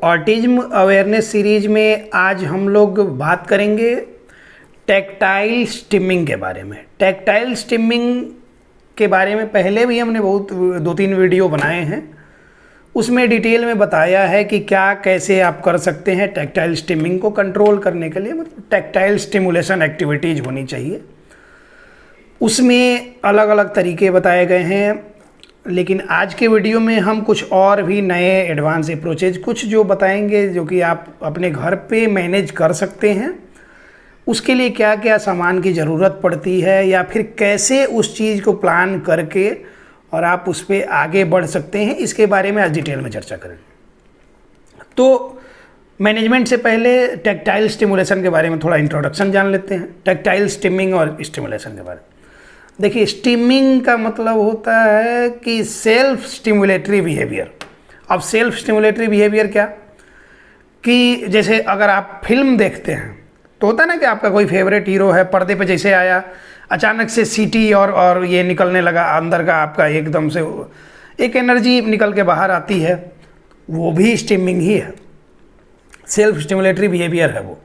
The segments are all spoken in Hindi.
ऑटिज्म अवेयरनेस सीरीज में आज हम लोग बात करेंगे टैक्टाइल स्टिमिंग के बारे में। टैक्टाइल स्टिमिंग के बारे में पहले भी हमने बहुत 2-3 वीडियो बनाए हैं, उसमें डिटेल में बताया है कि क्या कैसे आप कर सकते हैं टैक्टाइल स्टिमिंग को कंट्रोल करने के लिए। मतलब टैक्टाइल स्टिमुलेशन एक्टिविटीज़ होनी चाहिए, उसमें अलग अलग तरीके बताए गए हैं। लेकिन आज के वीडियो में हम कुछ और भी नए एडवांस अप्रोचेज कुछ जो बताएंगे जो कि आप अपने घर पे मैनेज कर सकते हैं। उसके लिए क्या क्या सामान की ज़रूरत पड़ती है या फिर कैसे उस चीज़ को प्लान करके और आप उस पर आगे बढ़ सकते हैं, इसके बारे में आज डिटेल में चर्चा करें। तो मैनेजमेंट से पहले टैक्टाइल स्टिमुलेशन के बारे में थोड़ा इंट्रोडक्शन जान लेते हैं। टैक्टाइल स्टिमिंग और स्टिमुलेशन के बारे में देखिए, स्टिमिंग का मतलब होता है कि सेल्फ स्टिमुलेटरी बिहेवियर। अब सेल्फ स्टिमुलेटरी बिहेवियर क्या कि जैसे अगर आप फिल्म देखते हैं तो होता है ना कि आपका कोई फेवरेट हीरो है, पर्दे पे जैसे आया अचानक से सीटी और ये निकलने लगा अंदर का, आपका एकदम से एक एनर्जी निकल के बाहर आती है, वो भी स्टिमिंग ही है, सेल्फ स्टिमुलेटरी बिहेवियर है वो।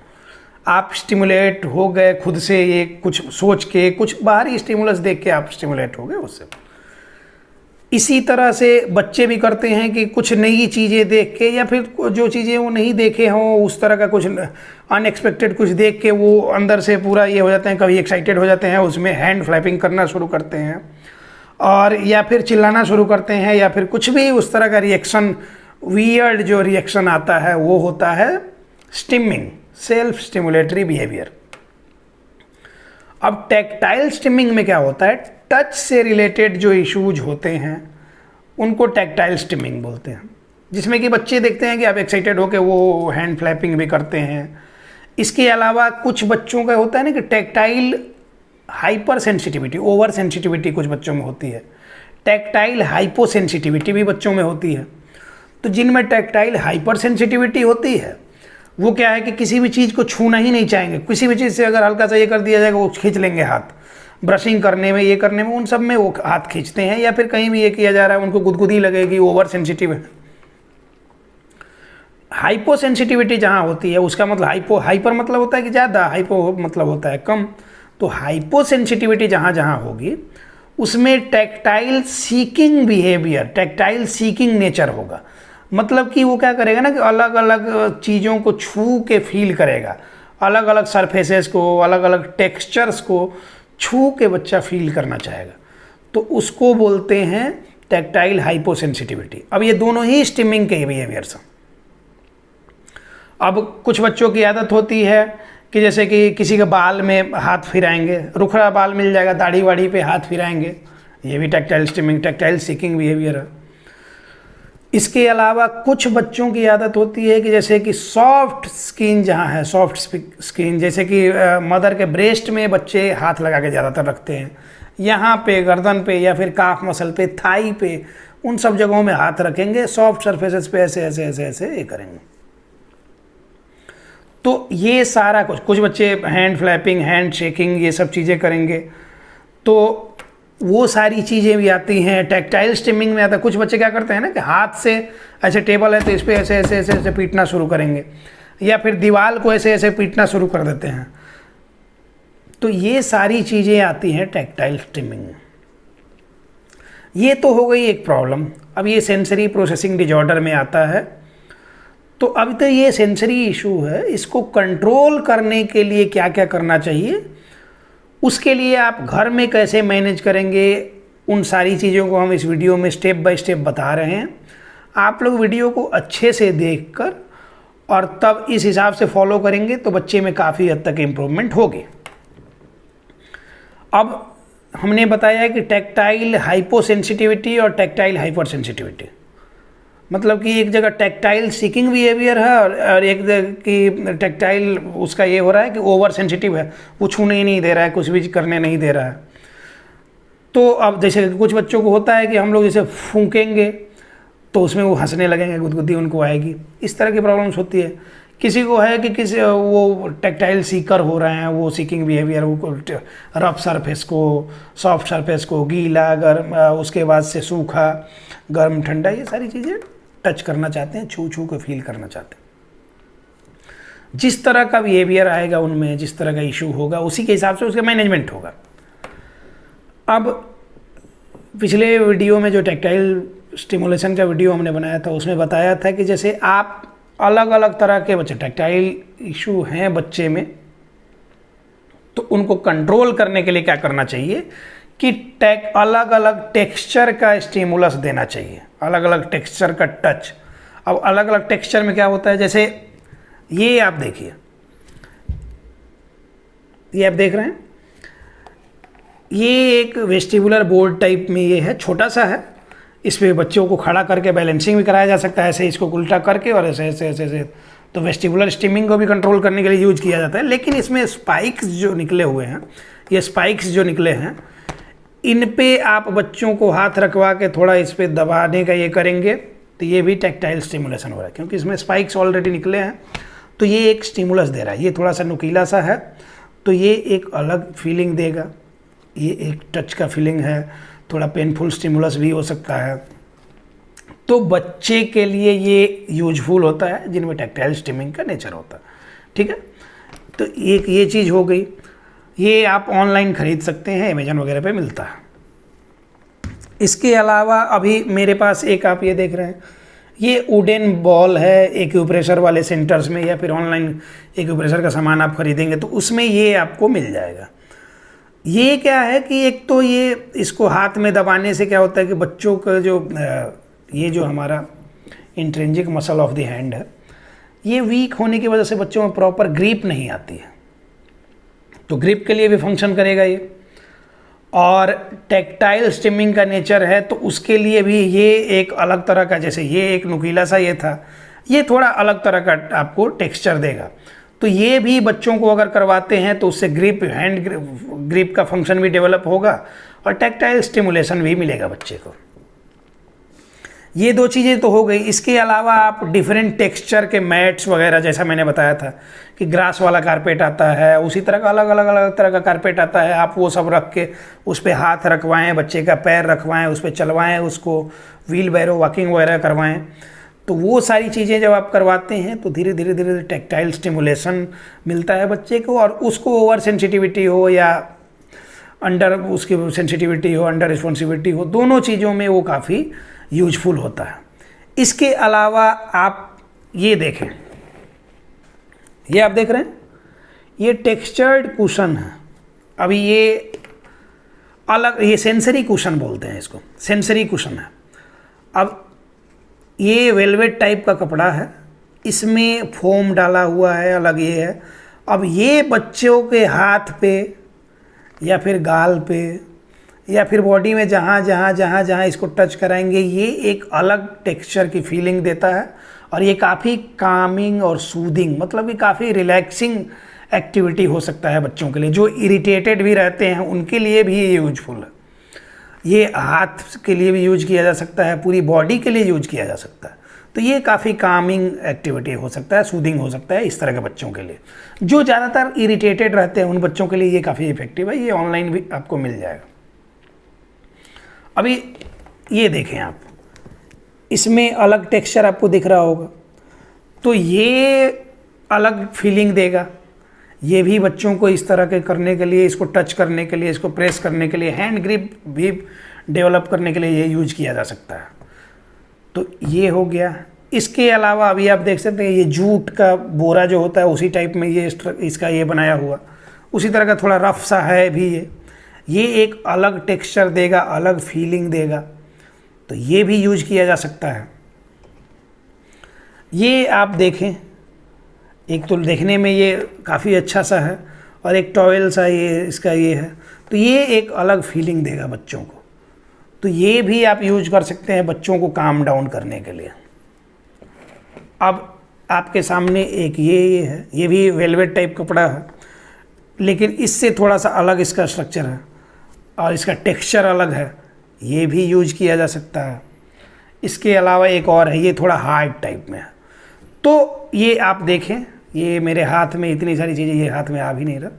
आप स्टिमुलेट हो गए खुद से, ये कुछ सोच के, कुछ बाहरी स्टिमुलस देख के आप स्टिमुलेट हो गए उससे। इसी तरह से बच्चे भी करते हैं कि कुछ नई चीज़ें देख के या फिर जो चीज़ें वो नहीं देखे हों उस तरह का कुछ अनएक्सपेक्टेड कुछ देख के वो अंदर से पूरा ये हो जाते हैं, कभी एक्साइटेड हो जाते हैं, उसमें हैंड फ्लैपिंग करना शुरू करते हैं और या फिर चिल्लाना शुरू करते हैं या फिर कुछ भी उस तरह का रिएक्शन, वियर्ड जो रिएक्शन आता है वो होता है स्टिमिंग, सेल्फ स्टिमुलेटरी बिहेवियर। अब टैक्टाइल स्टिमिंग में क्या होता है, टच से रिलेटेड जो इश्यूज होते हैं उनको टैक्टाइल स्टिमिंग बोलते हैं, जिसमें कि बच्चे देखते हैं कि आप एक्साइटेड होकर वो हैंड फ्लैपिंग भी करते हैं। इसके अलावा कुछ बच्चों का होता है ना कि tactile hyper sensitivity, over sensitivity कुछ बच्चों में होती है, टैक्टाइल हाइपो सेंसिटिविटी भी बच्चों में होती है। तो जिनमें टैक्टाइल हाइपर सेंसिटिविटी होती है वो क्या है कि किसी भी चीज़ को छूना ही नहीं चाहेंगे, किसी भी चीज़ से अगर हल्का सा ये कर दिया जाएगा वो खींच लेंगे हाथ, ब्रशिंग करने में, ये करने में, उन सब में वो हाथ खींचते हैं या फिर कहीं भी ये किया जा रहा है उनको गुदगुदी लगेगी, ओवर सेंसिटिव है। हाइपो सेंसिटिविटी जहाँ होती है उसका मतलब हाइपर मतलब होता है कि ज़्यादा, हाइपो मतलब होता है कम। तो हाइपो सेंसिटिविटी जहाँ जहाँ होगी उसमें tactile seeking behaviour, tactile seeking nature होगा। मतलब कि वो क्या करेगा ना कि अलग अलग चीज़ों को छू के फील करेगा, अलग अलग सरफेसेस को, अलग अलग टेक्सचर्स को छू के बच्चा फील करना चाहेगा, तो उसको बोलते हैं टैक्टाइल हाइपो सेंसिटिविटी। अब ये दोनों ही स्टिमिंग के बिहेवियर्स हैं। अब कुछ बच्चों की आदत होती है कि जैसे कि किसी के बाल में हाथ फिराएंगे, रुखड़ा बाल मिल जाएगा, दाढ़ी वाड़ी पे हाथ फिराएंगे, ये भी tactile stimming, tactile seeking behaviour है। इसके अलावा कुछ बच्चों की आदत होती है कि जैसे कि सॉफ्ट स्किन जहाँ है, सॉफ्ट स्किन जैसे कि मदर के ब्रेस्ट में बच्चे हाथ लगा के ज़्यादातर रखते हैं, यहाँ पे गर्दन पे या फिर काफ मसल पे, थाई पे, उन सब जगहों में हाथ रखेंगे, सॉफ्ट सरफेसेस पे ऐसे ऐसे ऐसे ऐसे ये करेंगे। तो ये सारा कुछ बच्चे हैंड फ्लैपिंग, हैंड शेकिंग, ये सब चीज़ें करेंगे, तो वो सारी चीज़ें भी आती हैं। टैक्टाइल स्टिमिंग में आता है कुछ बच्चे क्या करते हैं ना कि हाथ से ऐसे टेबल है तो इस पर ऐसे ऐसे ऐसे ऐसे पीटना शुरू करेंगे या फिर दीवार को ऐसे ऐसे पीटना शुरू कर देते हैं। तो ये सारी चीज़ें आती हैं टैक्टाइल स्टिमिंग में। ये तो हो गई एक प्रॉब्लम। अब ये सेंसरी प्रोसेसिंग डिजॉर्डर में आता है। तो अब तो ये सेंसरी इशू है, इसको कंट्रोल करने के लिए क्या क्या करना चाहिए, उसके लिए आप घर में कैसे मैनेज करेंगे, उन सारी चीज़ों को हम इस वीडियो में स्टेप बाय स्टेप बता रहे हैं। आप लोग वीडियो को अच्छे से देखकर और तब इस हिसाब से फॉलो करेंगे तो बच्चे में काफ़ी हद तक इम्प्रूवमेंट होगी। अब हमने बताया कि टैक्टाइल हाइपो सेंसिटिविटी और टैक्टाइल हाइपर सेंसिटिविटी, मतलब कि एक जगह टैक्टाइल सीकिंग बिहेवियर है और एक जगह की टैक्टाइल उसका ये हो रहा है कि ओवर सेंसिटिव है, वो छूने ही नहीं दे रहा है, कुछ भी करने नहीं दे रहा है। तो अब जैसे कुछ बच्चों को होता है कि हम लोग जैसे फूंकेंगे तो उसमें वो हंसने लगेंगे, गुदगुदी उनको आएगी, इस तरह की प्रॉब्लम्स होती है। किसी को है कि किसी वो टैक्टाइल सीकर हो रहे हैं, वो सीकिंग बिहेवियर, वो रफ सरफेस को, सॉफ्ट सरफेस को, गीला गर्म, उसके बाद से सूखा, गर्म ठंडा, ये सारी चीज़ें टच करना चाहते हैं, छू छू के फील करना चाहते हैं। जिस तरह का बिहेवियर आएगा उनमें, जिस तरह का इशू होगा, उसी के हिसाब से उसका मैनेजमेंट होगा। अब पिछले वीडियो में जो टैक्टाइल स्टिमुलेशन का वीडियो हमने बनाया था उसमें बताया था कि जैसे आप अलग अलग तरह के बच्चे टैक्टाइल इशू हैं बच्चे में, तो उनको कंट्रोल करने के लिए क्या करना चाहिए कि अलग अलग टेक्सचर का स्टिमुलस देना चाहिए, अलग अलग टेक्सचर का टच। अब अलग अलग टेक्सचर में क्या होता है, जैसे ये आप देखिए, ये आप देख रहे हैं, ये एक वेस्टिबुलर बोर्ड टाइप में ये है, छोटा सा है। इस पे बच्चों को खड़ा करके बैलेंसिंग भी कराया जा सकता है, ऐसे इसको उल्टा करके और ऐसे ऐसे ऐसे ऐसे। तो वेस्टिबुलर स्टिमिंग को भी कंट्रोल करने के लिए यूज किया जाता है। लेकिन इसमें स्पाइक्स जो निकले हुए हैं, ये स्पाइक्स जो निकले हैं, इन पे आप बच्चों को हाथ रखवा के थोड़ा इस पर दबाने का ये करेंगे तो ये भी टैक्टाइल स्टिमुलेशन हो रहा है, क्योंकि इसमें स्पाइक्स ऑलरेडी निकले हैं। तो ये एक स्टिमुलस दे रहा है, ये थोड़ा सा नुकीला सा है, तो ये एक अलग फीलिंग देगा। ये एक टच का फीलिंग है, थोड़ा पेनफुल स्टिमुलस भी हो सकता है। तो बच्चे के लिए ये यूजफुल होता है जिनमें टैक्टाइल स्टिमिंग का नेचर होता है। ठीक है, तो एक ये चीज़ हो गई। ये आप ऑनलाइन ख़रीद सकते हैं, अमेजन वगैरह पे मिलता है। इसके अलावा अभी मेरे पास एक आप ये देख रहे हैं, ये वुडन बॉल है एक्यूप्रेशर वाले सेंटर्स में, या फिर ऑनलाइन एक्यूप्रेशर का सामान आप खरीदेंगे तो उसमें ये आपको मिल जाएगा। ये क्या है कि एक तो ये इसको हाथ में दबाने से क्या होता है कि बच्चों का जो ये जो हमारा intrinsic muscle of the hand है, ये वीक होने की वजह से बच्चों में प्रॉपर ग्रिप नहीं आती है, तो ग्रिप के लिए भी फंक्शन करेगा ये। और टैक्टाइल स्टिमिंग का नेचर है तो उसके लिए भी ये एक अलग तरह का, जैसे ये एक नुकीला सा ये था, ये थोड़ा अलग तरह का आपको टेक्सचर देगा। तो ये भी बच्चों को अगर करवाते हैं तो उससे हैंड ग्रिप का फंक्शन भी डेवलप होगा और टैक्टाइल स्टिमुलेशन भी मिलेगा बच्चे को। ये दो चीज़ें तो हो गई। इसके अलावा आप डिफरेंट टेक्सचर के मैट्स वगैरह, जैसा मैंने बताया था कि ग्रास वाला कारपेट आता है, उसी तरह का अलग तरह का कारपेट आता है, आप वो सब रख के उस पर हाथ रखवाएं, बच्चे का पैर रखवाएं, उस पर चलवाएं, उसको व्हील बैरो वॉकिंग वगैरह करवाएं। तो वो सारी चीज़ें जब आप करवाते हैं तो धीरे धीरे टैक्टाइल स्टिमुलेशन मिलता है बच्चे को, और उसको ओवर सेंसिटिविटी हो या अंडर उसकी सेंसिटिविटी हो, अंडर रिस्पॉन्सिबिलिटी हो, दोनों चीज़ों में वो काफ़ी यूजफुल होता है। इसके अलावा आप ये देखें, ये आप देख रहे हैं, ये टेक्सचर्ड कुशन है। अभी ये अलग, ये सेंसरी कुशन बोलते हैं इसको, सेंसरी कुशन है। अब ये वेलवेट टाइप का कपड़ा है, इसमें फोम डाला हुआ है, अलग ये है। अब ये बच्चों के हाथ पे या फिर गाल पे या फिर बॉडी में जहाँ इसको टच कराएंगे, ये एक अलग टेक्सचर की फीलिंग देता है। और ये काफ़ी कामिंग और सूदिंग, मतलब कि काफ़ी रिलैक्सिंग एक्टिविटी हो सकता है बच्चों के लिए। जो इरिटेटेड भी रहते हैं उनके लिए भी ये यूजफुल है। ये हाथ के लिए भी यूज किया जा सकता है, पूरी बॉडी के लिए यूज किया जा सकता है। तो ये काफ़ी कामिंग एक्टिविटी हो सकता है, सूदिंग हो सकता है इस तरह के बच्चों के लिए। जो ज़्यादातर इरिटेटेड रहते हैं उन बच्चों के लिए ये काफ़ी इफेक्टिव है। ये ऑनलाइन भी आपको मिल जाएगा। अभी ये देखें आप, इसमें अलग टेक्सचर आपको दिख रहा होगा, तो ये अलग फीलिंग देगा। ये भी बच्चों को इस तरह के करने के लिए, इसको टच करने के लिए, इसको प्रेस करने के लिए, हैंड ग्रिप भी डेवलप करने के लिए ये यूज किया जा सकता है। तो ये हो गया। इसके अलावा अभी आप देख सकते हैं, ये जूट का बोरा जो होता है उसी टाइप में ये इसका ये बनाया हुआ, उसी तरह का थोड़ा रफ सा है भी ये एक अलग टेक्सचर देगा, अलग फीलिंग देगा। तो ये भी यूज किया जा सकता है। ये आप देखें, एक तो देखने में ये काफ़ी अच्छा सा है और एक टॉवेल सा ये इसका ये है, तो ये एक अलग फीलिंग देगा बच्चों को। तो ये भी आप यूज कर सकते हैं बच्चों को काम डाउन करने के लिए। अब आपके सामने एक ये है, ये भी वेलवेट टाइप कपड़ा है, लेकिन इससे थोड़ा सा अलग इसका स्ट्रक्चर है और इसका टेक्सचर अलग है। ये भी यूज किया जा सकता है। इसके अलावा एक और है, ये थोड़ा हार्ड टाइप में है। तो ये आप देखें, ये मेरे हाथ में इतनी सारी चीज़ें, ये हाथ में आ भी नहीं रहा।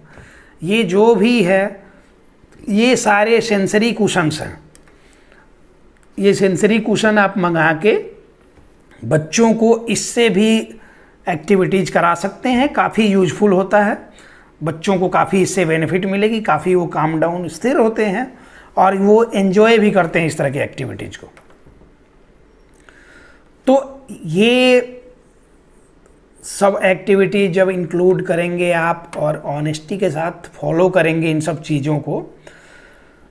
ये जो भी है ये सारे सेंसरी कुशन्स हैं। ये सेंसरी कुशन आप मंगा के बच्चों को इससे भी एक्टिविटीज़ करा सकते हैं, काफ़ी यूजफुल होता है, बच्चों को काफ़ी इससे बेनिफिट मिलेगी, काफ़ी वो काम डाउन स्थिर होते हैं और वो एंजॉय भी करते हैं इस तरह की एक्टिविटीज़ को। तो ये सब एक्टिविटी जब इंक्लूड करेंगे आप और ऑनेस्टी के साथ फॉलो करेंगे इन सब चीज़ों को,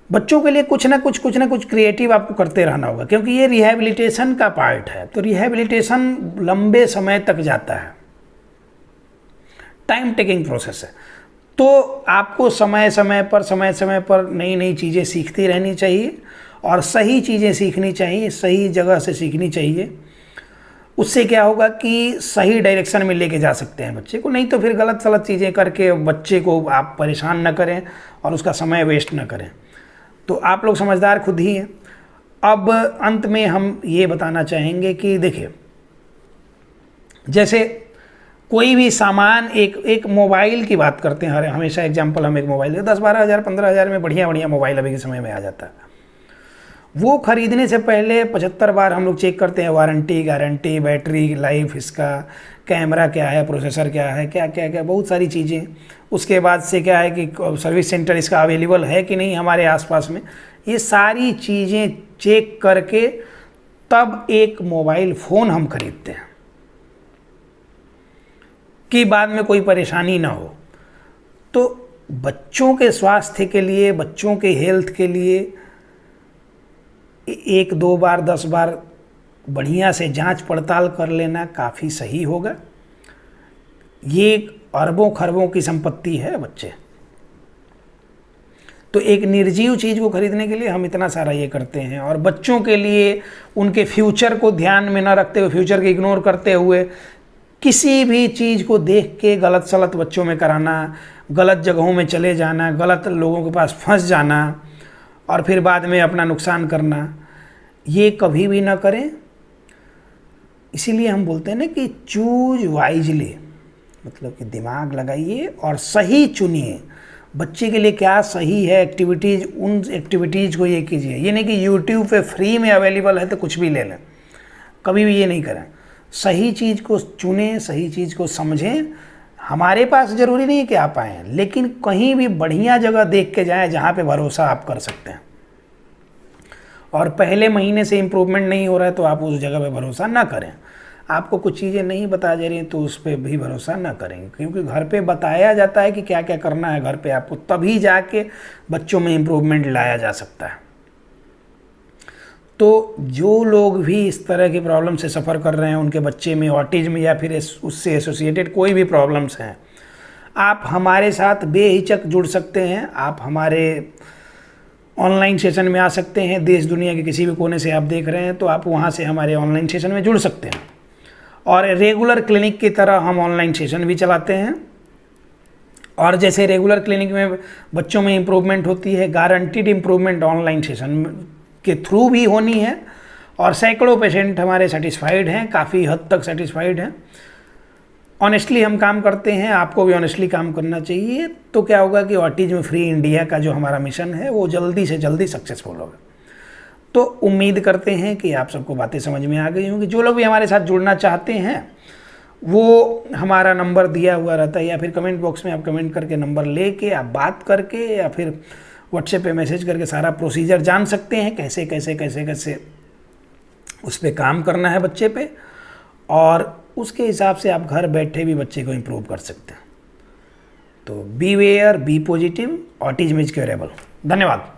बच्चों के लिए कुछ ना कुछ क्रिएटिव आपको करते रहना होगा, क्योंकि ये रिहैबिलिटेशन का पार्ट है। तो रिहैबिलिटेशन लंबे समय तक जाता है, टाइम टेकिंग प्रोसेस है। तो आपको समय समय पर नई नई चीज़ें सीखती रहनी चाहिए और सही चीज़ें सीखनी चाहिए, सही जगह से सीखनी चाहिए। उससे क्या होगा कि सही डायरेक्शन में लेके जा सकते हैं बच्चे को, नहीं तो फिर गलत सलत चीज़ें करके बच्चे को आप परेशान न करें और उसका समय वेस्ट न करें। तो आप लोग समझदार खुद ही हैं। अब अंत में हम ये बताना चाहेंगे कि देखिए, जैसे कोई भी सामान, एक मोबाइल की बात करते हैं, हमेशा एग्जांपल हम एक मोबाइल 10-12 हज़ार 15 हज़ार में बढ़िया मोबाइल अभी के समय में आ जाता है। वो ख़रीदने से पहले 75 बार हम लोग चेक करते हैं, वारंटी, गारंटी, बैटरी लाइफ, इसका कैमरा क्या है, प्रोसेसर क्या है, क्या बहुत सारी चीज़ें। उसके बाद से क्या है कि सर्विस सेंटर इसका अवेलेबल है कि नहीं हमारे आसपास में, ये सारी चीज़ें चेक करके तब एक मोबाइल फ़ोन हम खरीदते हैं कि बाद में कोई परेशानी ना हो। तो बच्चों के स्वास्थ्य के लिए, बच्चों के हेल्थ के लिए 1-2 बार 10 बार बढ़िया से जांच पड़ताल कर लेना काफ़ी सही होगा। ये अरबों खरबों की संपत्ति है बच्चे, तो एक निर्जीव चीज़ को खरीदने के लिए हम इतना सारा ये करते हैं। और बच्चों के लिए उनके फ्यूचर को ध्यान में न रखते हुए, फ्यूचर को इग्नोर करते हुए किसी भी चीज़ को देख के गलत सलत बच्चों में कराना, गलत जगहों में चले जाना, गलत लोगों के पास फंस जाना और फिर बाद में अपना नुकसान करना, ये कभी भी ना करें। इसीलिए हम बोलते हैं ना कि चूज वाइजली, मतलब कि दिमाग लगाइए और सही चुनिए। बच्चे के लिए क्या सही है एक्टिविटीज़, उन एक्टिविटीज़ को ये कीजिए। ये नहीं कि यूट्यूब पे फ्री में अवेलेबल है तो कुछ भी ले लें, कभी भी ये नहीं करें। सही चीज़ को चुनें, सही चीज़ को समझें। हमारे पास ज़रूरी नहीं है कि आप आएँ, लेकिन कहीं भी बढ़िया जगह देख के जाएँ जहाँ पे भरोसा आप कर सकते हैं। और पहले महीने से इम्प्रूवमेंट नहीं हो रहा है तो आप उस जगह पे भरोसा ना करें। आपको कुछ चीज़ें नहीं बता जा रही हैं तो उस पर भी भरोसा ना करें, क्योंकि घर पे बताया जाता है कि क्या क्या करना है घर पे आपको, तभी जाके बच्चों में इम्प्रूवमेंट लाया जा सकता है। तो जो लोग भी इस तरह की प्रॉब्लम से सफ़र कर रहे हैं, उनके बच्चे में ऑटिज्म या फिर उससे एसोसिएटेड कोई भी प्रॉब्लम्स हैं, आप हमारे साथ बेहिचक जुड़ सकते हैं। आप हमारे ऑनलाइन सेशन में आ सकते हैं। देश दुनिया के किसी भी कोने से आप देख रहे हैं तो आप वहाँ से हमारे ऑनलाइन सेशन में जुड़ सकते हैं। और रेगुलर क्लिनिक की तरह हम ऑनलाइन सेशन भी चलाते हैं। और जैसे रेगुलर क्लिनिक में बच्चों में इम्प्रूवमेंट होती है, गारंटीड इम्प्रूवमेंट ऑनलाइन सेशन के थ्रू भी होनी है। और सैकड़ों पेशेंट हमारे सेटिस्फाइड हैं, काफ़ी हद तक सेटिस्फाइड हैं। ऑनेस्टली हम काम करते हैं, आपको भी ऑनेस्टली काम करना चाहिए। तो क्या होगा कि ऑटिज्म फ्री इंडिया का जो हमारा मिशन है वो जल्दी से जल्दी सक्सेसफुल होगा। तो उम्मीद करते हैं कि आप सबको बातें समझ में आ गई होंगी। जो लोग भी हमारे साथ जुड़ना चाहते हैं वो हमारा नंबर दिया हुआ रहता है, या फिर कमेंट बॉक्स में आप कमेंट करके नंबर लेके आप बात करके या फिर व्हाट्सएप पे मैसेज करके सारा प्रोसीजर जान सकते हैं, कैसे कैसे कैसे कैसे उस पर काम करना है बच्चे पे, और उसके हिसाब से आप घर बैठे भी बच्चे को इम्प्रूव कर सकते हैं। तो be aware, be positive, autism is curable. धन्यवाद।